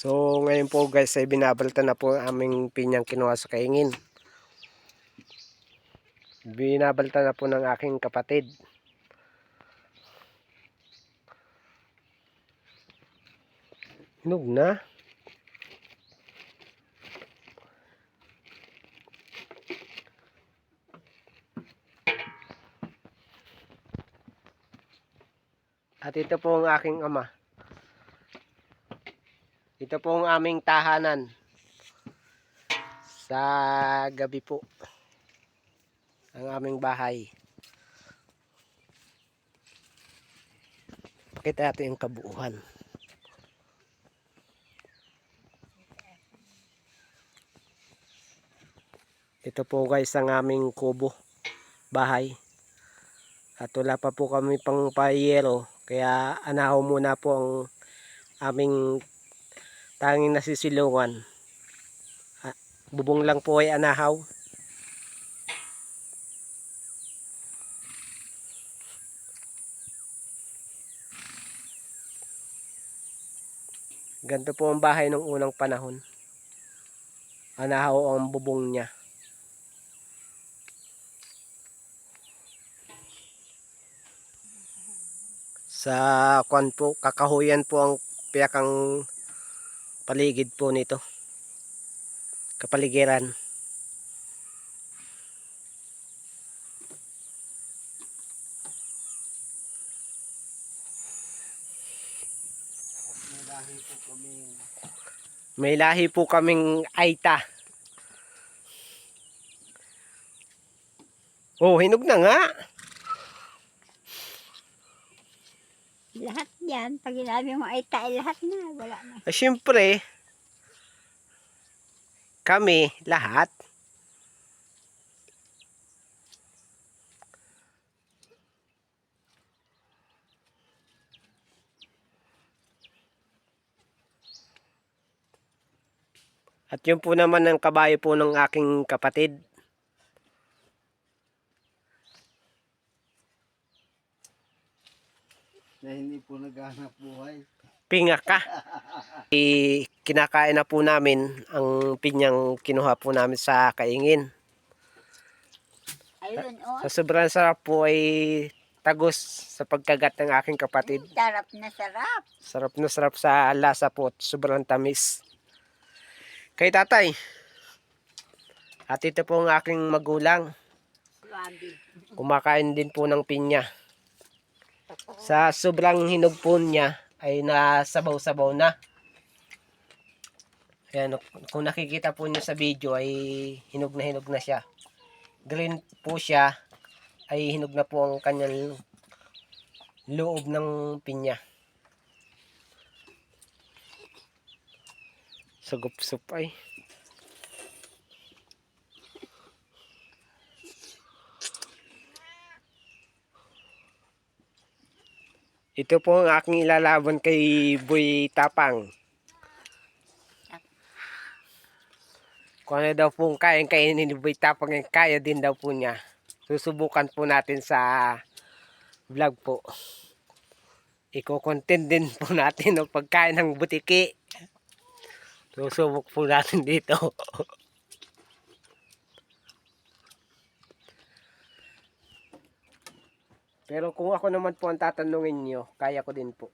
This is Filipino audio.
So ngayon po guys ay binabalta na po ang aming pinyang kinuha sa kaingin. Binabalta na po ng aking kapatid. Hinog na. At ito po ang aking ama. Ito po ang aming tahanan. Sa gabi po. Ang aming bahay. Pakita natin yung kabuuan. Ito po guys ang aming kubo. Bahay. At wala pa po kami pang payero. Kaya anahaw muna po ang aming tanging nasisilungan. Bubong lang po ay anahaw. Ganito po ang bahay ng unang panahon. Anahaw ang bubong niya. Sa kwan po, kakahuyan po ang piyakang paligid po nito. Kapaligiran. May lahi po kaming Aita. Oh, hinog na nga. Lahat yan. Pag inabi mo ay tayo, lahat na. Wala na. Siyempre, kami, lahat. At yun po naman ang kabayo po ng aking kapatid. Na hindi po naghahanap buhay. Pinga ka. Kinakain na po namin ang pinyang kinuha po namin sa kaingin. Ayun, oh. Sa sobrang sarap po ay tagos sa pagkagat ng aking kapatid. Sarap na sarap. Sarap na sarap sa lasa po at sobrang tamis. Kay tatay. At ito po ang aking magulang. Swabe. Kumakain din po ng pinya. Sa sobrang hinog po niya ay nasabaw-sabaw na. Ayan, kung nakikita po niyo sa video ay hinog na siya. Green po siya ay hinog na po ang kanyang loob ng pinya. Sagup-sup ay. Ito po ang aking ilalaban kay Boy Tapang. Kung ano daw pong kain ni Boy Tapang, kaya din daw po niya. Susubukan po natin sa vlog po. Iko-content din po natin ang pagkain ng butiki. Susubok po natin dito. Pero kung ako naman po ang tatanungin nyo, kaya ko din po.